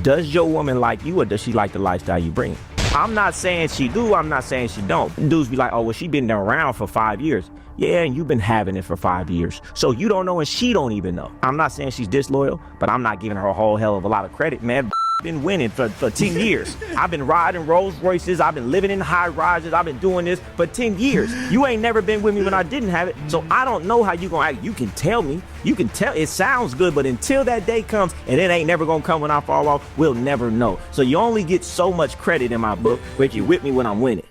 Does your woman like you, or does she like the lifestyle you bring? I'm not saying she do, I'm not saying she don't. Dudes be like, oh, well, she been around for 5 years. Yeah, and you've been having it for 5 years. So you don't know and she don't even know. I'm not saying she's disloyal, but I'm not giving her a whole hell of a lot of credit, man. Been winning for 10 years. I've been riding Rolls Royces. I've been living in high rises. I've been doing this for 10 years. You ain't never been with me when I didn't have it. So I don't know how you gonna act. You can tell me. You can tell. It sounds good, but until that day comes, and it ain't never gonna come when I fall off, we'll never know. So you only get so much credit in my book if you're with me when I'm winning.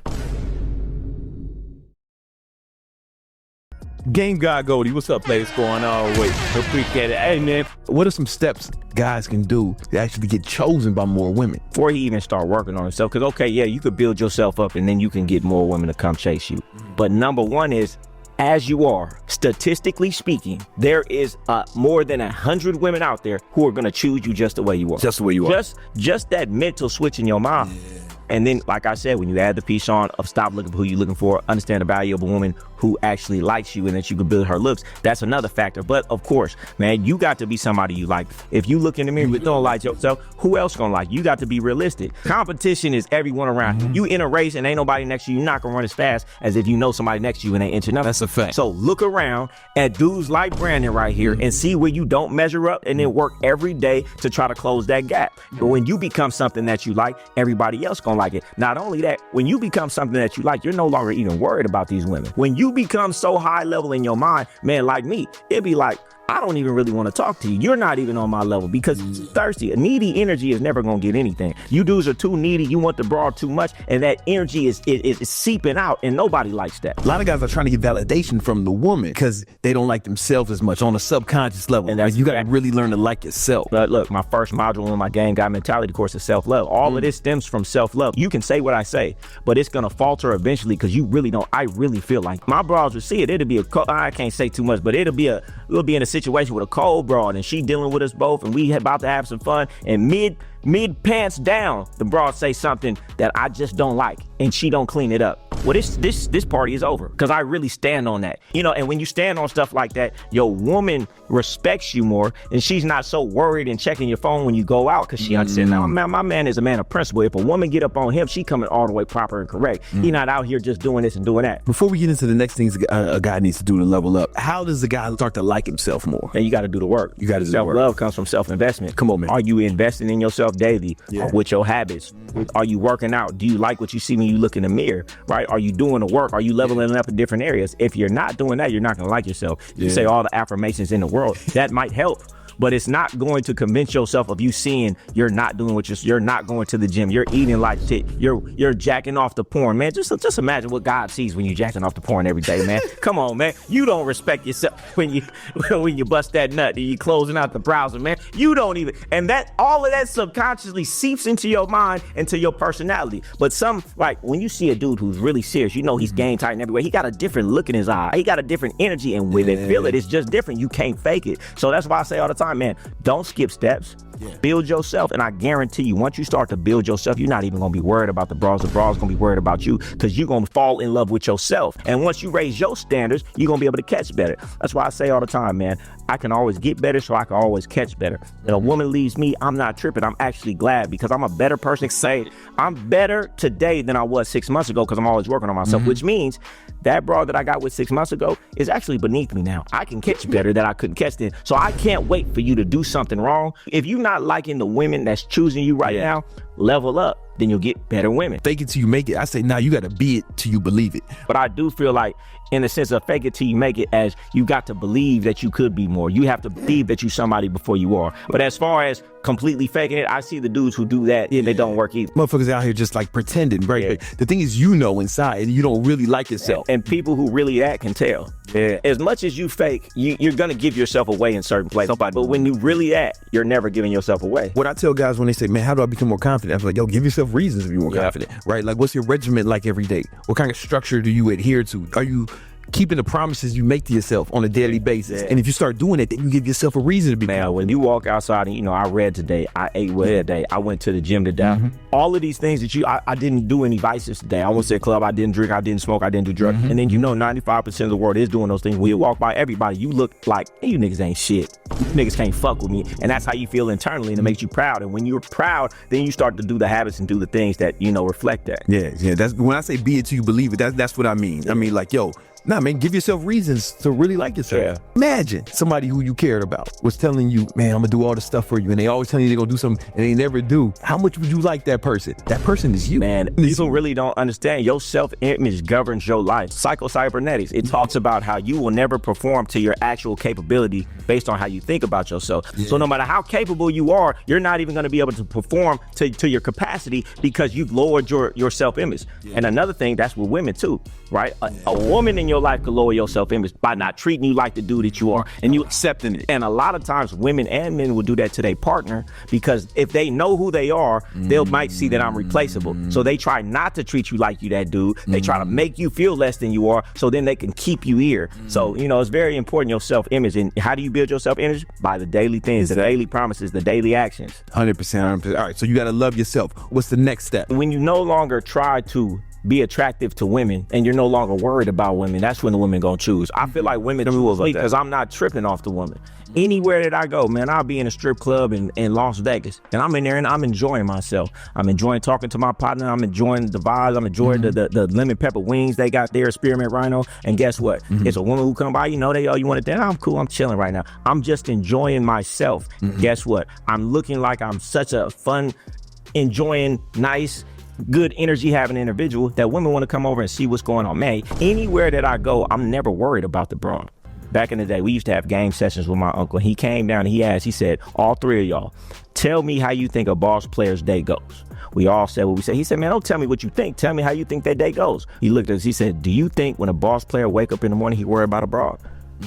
Game Guy Goldie, what's up, ladies? Going on? Wait, appreciate it. Hey, man, what are some steps guys can do to actually get chosen by more women? Before he even start working on himself, because, okay, yeah, you could build yourself up and then you can get more women to come chase you. But number one is, as you are, statistically speaking, there is more than 100 women out there who are going to choose you just the way you are. Just the way you are. Just that mental switch in your mind. Yeah. And then, like I said, when you add the piece on of stop looking for who you're looking for, understand the value of a woman who actually likes you and that you can build her looks, that's another factor. But of course, man, you got to be somebody you like. If you look in the mirror and don't like yourself, who else gonna like you? You got to be realistic. Competition is everyone around you. You in a race and ain't nobody next to you, you're not gonna run as fast as if you know somebody next to you and ain't into nothing. That's a fact. So look around at dudes like Brandon right here and see where you don't measure up, and then work every day to try to close that gap. But when you become something that you like, everybody else gonna like it. Not only that, when you become something that you like, you're no longer even worried about these women. When you become so high level in your mind, man, like me, it'd be like, I don't even really want to talk to you. You're not even on my level because you're thirsty. A needy energy is never going to get anything. You dudes are too needy. You want the broad too much, and that energy is seeping out, and nobody likes that. A lot of guys are trying to get validation from the woman because they don't like themselves as much on a subconscious level. And you got to really learn to like yourself. But look, my first module in my Game Guy Mentality course is self-love. All of this stems from self-love. You can say what I say, but it's going to falter eventually because you really don't. I really feel like my bras would see it. It'll be I can't say too much, but we'll be in a situation with a cold broad and she dealing with us both and we about to have some fun, and mid pants down, the broad say something that I just don't like and she don't clean it up. Well, this party is over because I really stand on that. You know, and when you stand on stuff like that, your woman respects you more, and she's not so worried and checking your phone when you go out because she understands now, my man is a man of principle. If a woman get up on him, she coming all the way proper and correct. He not out here just doing this and doing that. Before we get into the next things a guy needs to do to level up, how does the guy start to like himself more? And you got to do the work. You got to do the work. Self-love comes from self-investment. Come on, man. Are you investing in yourself daily? Yeah. With your habits? Are you working out? Do you like what you see when you look in the mirror? Right? Are you doing the work? Are you leveling up in different areas? If you're not doing that, you're not going to like yourself. You say all the affirmations in the world. That might help, but it's not going to convince yourself of you seeing you're not doing what you're not going to the gym. You're eating like shit. You're jacking off the porn, man. Just imagine what God sees when you jacking off the porn every day, man. Come on, man. You don't respect yourself when you bust that nut and you closing out the browser, man. You don't even, and that all of that subconsciously seeps into your mind, into your personality. But like when you see a dude who's really serious, you know he's game tight and everywhere. He got a different look in his eye. He got a different energy, and when they feel it, it's just different. You can't fake it. So that's why I say all the time, man, don't skip steps. Build yourself, and I guarantee you, once you start to build yourself, you're not even gonna be worried about the bras. The bras gonna be worried about you because you're gonna fall in love with yourself. And once you raise your standards, you're gonna be able to catch better. That's why I say all the time, man, I can always get better, so I can always catch better. If a woman leaves me, I'm not tripping. I'm actually glad because I'm a better person. Say I'm better today than I was 6 months ago because I'm always working on myself, which means that bra that I got with 6 months ago is actually beneath me now. I can catch better than I couldn't catch then. So I can't wait for you to do something wrong. If you're not liking the women that's choosing you right now, level up. Then you'll get better women. Fake it till you make it. I say, nah, you got to be it till you believe it. But I do feel like, in the sense of fake it till you make it, as you got to believe that you could be more. You have to believe that you're somebody before you are. But as far as completely faking it, I see the dudes who do that, they don't work either. Motherfuckers out here just like pretending, right? Yeah. The thing is, you know inside, you don't really like yourself. And people who really act can tell. Yeah. As much as you fake, you're going to give yourself away in certain places. But when you really act, you're never giving yourself away. What I tell guys when they say, man, how do I become more confident? I'm like, yo, give yourself reasons to be more confident, right? Like, what's your regimen like every day? What kind of structure do you adhere to? Are you keeping the promises you make to yourself on a daily basis. And if you start doing it, then you give yourself a reason to be. Man, when you walk outside and, I read today, I ate well today, I went to the gym today. All of these things that I didn't do any vices today. I went to the club, I didn't drink, I didn't smoke, I didn't do drugs. And then 95% of the world is doing those things. When you walk by everybody, you look like, hey, you niggas ain't shit. You niggas can't fuck with me. And that's how you feel internally, and it makes you proud. And when you're proud, then you start to do the habits and do the things that, reflect that. Yeah. That's when I say be it till you believe it, that's what I mean. I mean, like, yo, nah, man, give yourself reasons to really like yourself. Yeah. Imagine somebody who you cared about was telling you, man, I'm gonna do all this stuff for you, and they always telling you they're gonna do something, and they never do. How much would you like that person? That person is you. Man, people really don't understand. Your self-image governs your life. Psycho-cybernetics, it talks about how you will never perform to your actual capability based on how you think about yourself. Yeah. So no matter how capable you are, you're not even gonna be able to perform to your capacity because you've lowered your self-image. Yeah. And another thing, that's with women too, right? A woman in your life could lower your self-image by not treating you like the dude that you are and you accepting it. And a lot of times women and men will do that to their partner because if they know who they are, they might see that I'm replaceable. So they try not to treat you like you that dude. They try to make you feel less than you are so then they can keep you here. So, it's very important, your self-image. And how do you build your self-image? By the daily things, the daily promises, the daily actions. 100%. All right, so you got to love yourself. What's the next step? When you no longer try to be attractive to women and you're no longer worried about women, that's when the women gonna choose. I feel like women choose because I'm not tripping off the woman. Anywhere that I go, man, I'll be in a strip club in Las Vegas and I'm in there and I'm enjoying myself. I'm enjoying talking to my partner. I'm enjoying the vibes. I'm enjoying the lemon pepper wings they got there, Spearmint Rhino. And guess what? It's a woman who come by, you want it there? I'm cool. I'm chilling right now. I'm just enjoying myself. Guess what? I'm looking like I'm such a fun, enjoying, nice, good energy having individual that women want to come over and see what's going on. Man, anywhere that I go, I'm never worried about the broad. Back in the day, we used to have game sessions with my uncle. He came down and he said, all three of y'all, tell me how you think a boss player's day goes. We all said what we said. He said, man, don't tell me what you think. Tell me how you think that day goes. He looked at us, he said, do you think when a boss player wake up in the morning, he worry about a broad?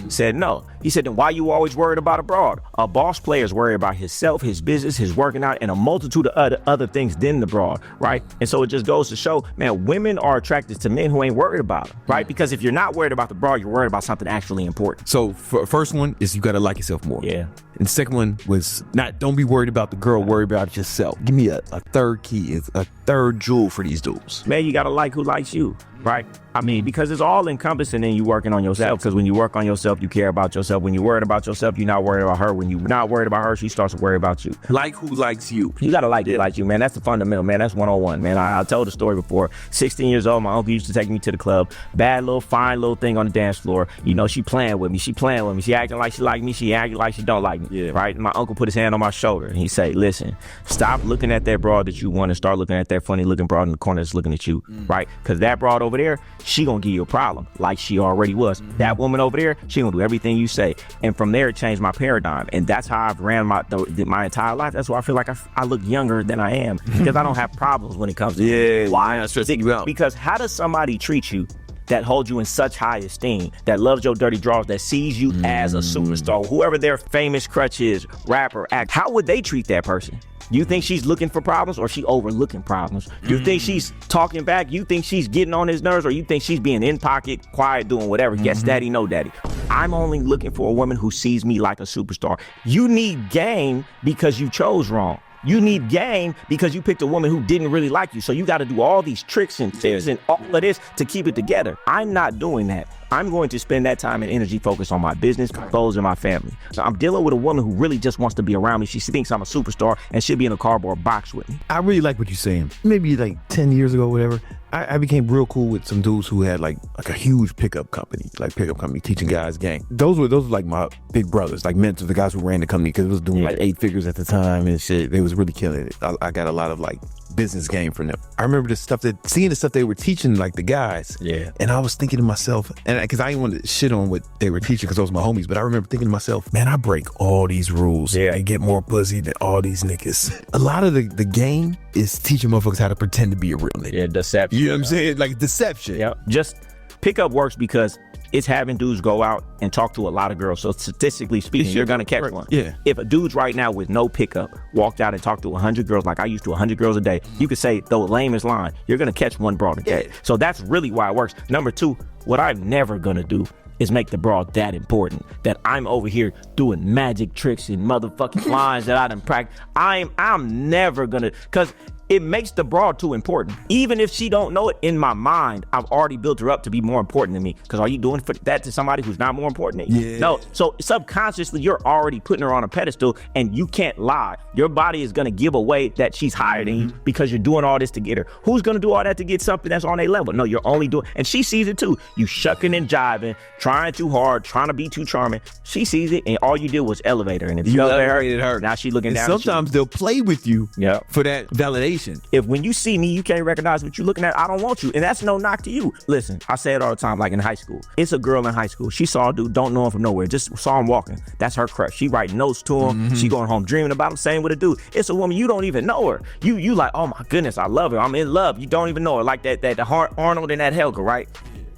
Said no. He said, then why you always worried about a broad? A boss player is worried about himself, his business, his working out, and a multitude of other things than the broad, right? And so it just goes to show, man, women are attracted to men who ain't worried about them, right? Because if you're not worried about the broad, you're worried about something actually important. So first one is you got to like yourself more. Yeah. And the second one was don't be worried about the girl, worry about yourself. Give me a third key, a third jewel for these dudes. Man, you got to like who likes you, right? I mean, because it's all encompassing in you working on yourself. Because when you work on yourself, you care about yourself. When you're worried about yourself, you're not worried about her. When you're not worried about her, she starts to worry about you. Like who likes you. You got to like who likes you, man. That's the fundamental, man. That's 101, man. I told the story before. 16 years old, my uncle used to take me to the club. Bad little, fine little thing on the dance floor. She playing with me. She acting like she like me. She acting like she don't like me. Yeah. Right? And my uncle put his hand on my shoulder and he say, listen, stop looking at that broad that you want and start looking at that funny looking broad in the corner that's looking at you, right? Because that broad over there, she gonna give you a problem like she already was. That woman over there, she gonna do everything you say. And from there, it changed my paradigm. And that's how I've ran my entire life. That's why I feel like I look younger than I am because I don't have problems when it comes to why I'm stressing you out. Because how does somebody treat you that holds you in such high esteem, that loves your dirty draws, that sees you as a superstar, whoever their famous crutch is, rapper, act, how would they treat that person? You think she's looking for problems or she overlooking problems? You think she's talking back? You think she's getting on his nerves or you think she's being in pocket, quiet, doing whatever? Yes, daddy, no daddy. I'm only looking for a woman who sees me like a superstar. You need game because you chose wrong. You need game because you picked a woman who didn't really like you. So you got to do all these tricks and tips and all of this to keep it together. I'm not doing that. I'm going to spend that time and energy focused on my business, goals, and my family. So I'm dealing with a woman who really just wants to be around me. She thinks I'm a superstar and she'll be in a cardboard box with me. I really like what you're saying. Maybe like 10 years ago, whatever, I became real cool with some dudes who had like a huge pickup company teaching guys game. Those were like my big brothers, like mentors, the guys who ran the company because it was doing like 8 figures at the time and shit. They was really killing it. I got a lot of like business game from them. I remember seeing the stuff they were teaching like the guys. Yeah. And I was thinking to myself, and because I didn't want to shit on what they were teaching because those were my homies, but I remember thinking to myself, man, I break all these rules and get more pussy than all these niggas. A lot of the game is teaching motherfuckers how to pretend to be a real nigga. Yeah, deception. You know what I'm saying? Like deception. Yeah. Just pickup works because it's having dudes go out and talk to a lot of girls. So statistically speaking, you're gonna catch one. Yeah. If a dude's right now with no pickup walked out and talked to 100 girls, like I used to 100 girls a day, you could say the lamest line, you're gonna catch one broad a day. So that's really why it works. Number two, what I'm never gonna do is make the broad that important, that I'm over here doing magic tricks and motherfucking lines that I done practice. I'm never gonna, cause it makes the broad too important. Even if she don't know it, in my mind, I've already built her up to be more important than me. Cause are you doing that to somebody who's not more important than you? Yeah. No, so subconsciously, you're already putting her on a pedestal, and you can't lie. Your body is gonna give away that she's higher than you because you're doing all this to get her. Who's gonna do all that to get something that's on a level? No, you're only doing, and she sees it too. You shucking and jiving, trying too hard, trying to be too charming. She sees it, and all you did was elevate her. And if you elevated her, now she looking And down. sometimes they'll play with you for that validation. If when you see me, you can't recognize what you're looking at, I don't want you. And that's no knock to you. Listen, I say it all the time, like in high school. It's a girl in high school. She saw a dude, don't know him from nowhere, just saw him walking. That's her crush. She writing notes to him. She going home dreaming about him, same with a dude. It's a woman, you don't even know her. You like, oh my goodness, I love her. I'm in love. You don't even know her. Like that Arnold and that Helga, right?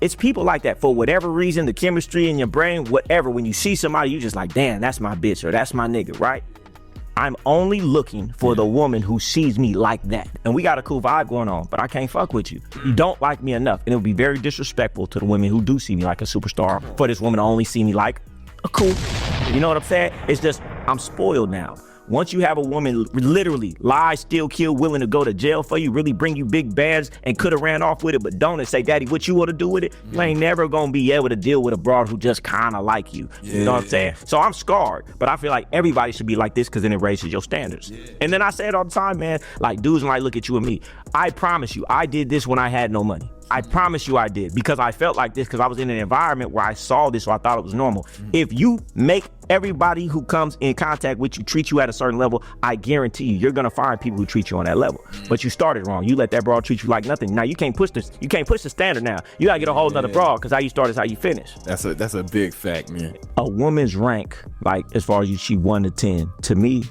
It's people like that for whatever reason, the chemistry in your brain, whatever. When you see somebody, you just like, damn, that's my bitch or that's my nigga, right? I'm only looking for the woman who sees me like that. And we got a cool vibe going on, but I can't fuck with you. You don't like me enough. And it would be very disrespectful to the women who do see me like a superstar for this woman to only see me like a cool. You know what I'm saying? It's just, I'm spoiled now. Once you have a woman literally lie, steal, kill, willing to go to jail for you, really bring you big bands and could have ran off with it, but don't, and say, daddy, what you want to do with it? You ain't never going to be able to deal with a broad who just kind of like you. You know what I'm saying? So I'm scarred, but I feel like everybody should be like this because then it raises your standards. And then I say it all the time, man, like dudes might look at you and me. I promise you, I did this when I had no money. I promise you I did, because I felt like this because I was in an environment where I saw this, so I thought it was normal. If you make everybody who comes in contact with you treat you at a certain level, I guarantee you're gonna find people who treat you on that level. But you started wrong. You let that broad treat you like nothing. Now you can't push this. You can't push the standard now. You gotta get a whole nother broad, because how you start is how you finish. That's a big fact, man. A woman's rank, like as far as she 1 to 10, to me,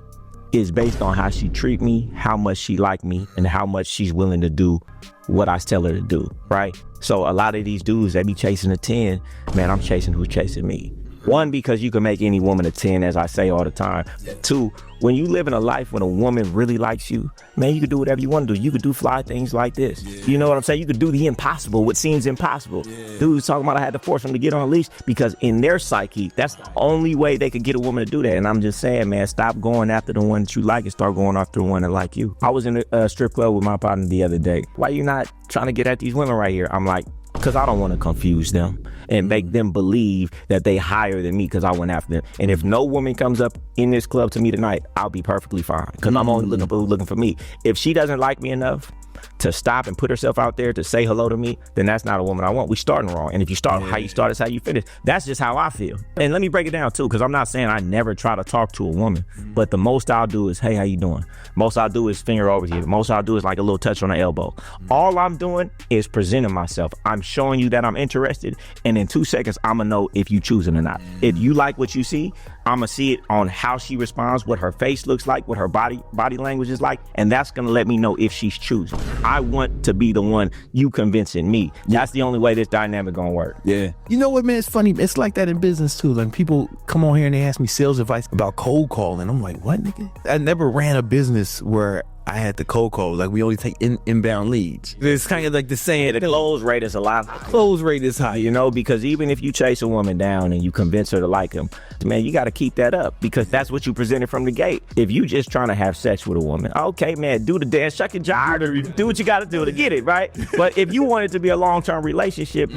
is based on how she treat me, how much she like me, and how much she's willing to do what I tell her to do, right? So a lot of these dudes, they be chasing a 10. Man, I'm chasing who's chasing me. 1, because you can make any woman a 10, as I say all the time. 2, when you live in a life when a woman really likes you, man, you can do whatever you want to do. You could do fly things like this. You know what I'm saying? You could do the impossible, what seems impossible. Dudes talking about I had to force them to get on a leash, because in their psyche, that's the only way they could get a woman to do that. And I'm just saying, man, stop going after the one that you like and start going after the one that like you. I was in a strip club with my partner the other day. Why you not trying to get at these women right here? I'm like, because I don't want to confuse them and make them believe that they higher than me because I went after them. And if no woman comes up in this club to me tonight, I'll be perfectly fine, because I'm only looking for me. If she doesn't like me enough to stop and put herself out there to say hello to me, then that's not a woman I want. We starting wrong. And if you start how you start is how you finish. That's just how I feel. And let me break it down too, because I'm not saying I never try to talk to a woman, but the most I'll do is, hey, how you doing? Most I'll do is finger over here. Most I'll do is like a little touch on the elbow. All I'm doing is presenting myself. I'm showing you that I'm interested, and in 2 seconds, I'm gonna know if you choosing or not. If you like what you see, I'm gonna see it on how she responds, what her face looks like, what her body language is like, and that's gonna let me know if she's choosing. I want to be the one you convincing me. That's the only way this dynamic gonna work. Yeah. You know what, man? It's funny. It's like that in business too. Like people come on here and they ask me sales advice about cold calling. I'm like, what, nigga? I never ran a business where I had the cold call. Like we only take inbound leads. It's kind of like the saying, The close rate is a lot. close rate is high. You know, because even if you chase a woman down and you convince her to like him, man, you got to keep that up, because that's what you presented from the gate. If you just trying to have sex with a woman, okay, man, do the dance, shuck and jive, do what you got to do to get it, right? But if you want it to be a long-term relationship,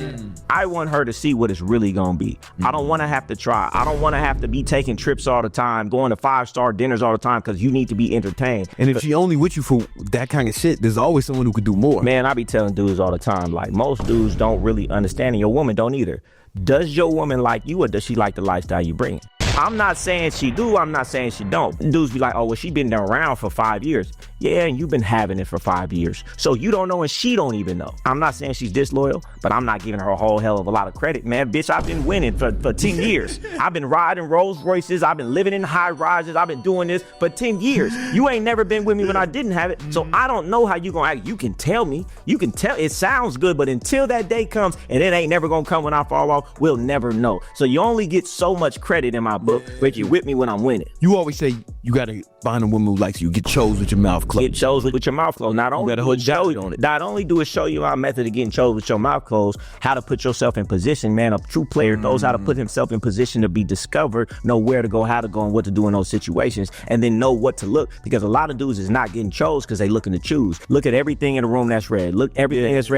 I want her to see what it's really going to be. I don't want to have to try. I don't want to have to be taking trips all the time, going to 5-star dinners all the time, because you need to be entertained. And if she only with you for that kind of shit, there's always someone who could do more. Man, I be telling dudes all the time, like, most dudes don't really understand, and your woman don't either. Does your woman like you, or does she like the lifestyle you bring? I'm not saying she do, I'm not saying she don't. Dudes be like, oh, well, she been around for 5 years. Yeah, and you've been having it for 5 years. So you don't know and she don't even know. I'm not saying she's disloyal, but I'm not giving her a whole hell of a lot of credit, man. Bitch, I've been winning for 10 years. I've been riding Rolls Royces. I've been living in high rises. I've been doing this for 10 years. You ain't never been with me when I didn't have it. So I don't know how you gonna act. You can tell me. You can tell. It sounds good, but until that day comes, and it ain't never gonna come when I fall off, we'll never know. So you only get so much credit in my book, but you're with me when I'm winning. You always say you gotta find a woman who likes you. Get chose with your mouth closed. Get chose with your mouth closed. Not only do it show you our method of getting chose with your mouth closed, how to put yourself in position, man. A true player knows how to put himself in position to be discovered, know where to go, how to go, and what to do in those situations, and then know what to look. Because a lot of dudes is not getting chose because they looking to choose. Look at everything in the room that's red. Look, everything that's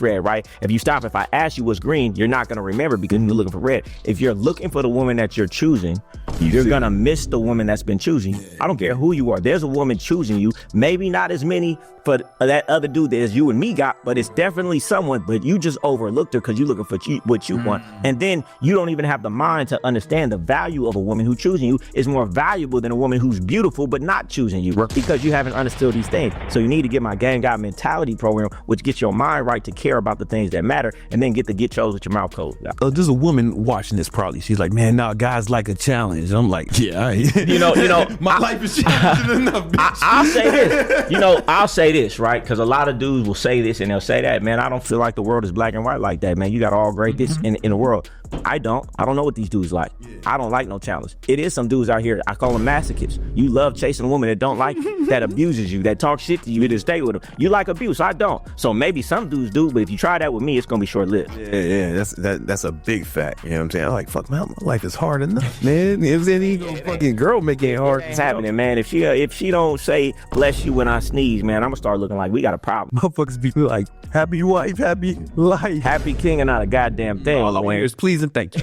red, right? If I ask you what's green, you're not gonna remember because you're looking for red. If you're looking for the woman that you're choosing, you're gonna miss the woman that's been choosing you. I don't care who you are. There's a woman choosing you. Maybe not as many for that other dude as you and me got, but it's definitely someone. But you just overlooked her because you're looking for what you want, and then you don't even have the mind to understand the value of a woman who choosing you is more valuable than a woman who's beautiful but not choosing you, because you haven't understood these things. So you need to get my Gang God Mentality program, which gets your mind right to care about the things that matter, and then get chose with your mouth closed. There's a woman watching this probably. She's like, man, nah, guys like a challenge. I'm like, yeah, you know, my life is challenging enough, bitch. I'll say this, I'll say this, right? Because a lot of dudes will say this and they'll say that, man, I don't feel like the world is black and white like that, man. You got all great this in the world. I don't know what these dudes like. I don't like no challenge. It is some dudes out here, I call them masochists. You love chasing a woman that don't like you, that abuses you, that talks shit to you, to stay with them. You like abuse, I don't. So maybe some dudes do, but if you try that with me, it's gonna be short-lived. Yeah, that's a big fact. You know what I'm saying? I'm like, fuck, man, my life is hard enough, man. If any fucking girl make it hard, it's happening, man. If she don't say bless you when I sneeze, man, I'm gonna start looking like we got a problem. Motherfuckers be like, happy wife, happy life. Happy king and not a goddamn thing. All I want to hear is please and thank you.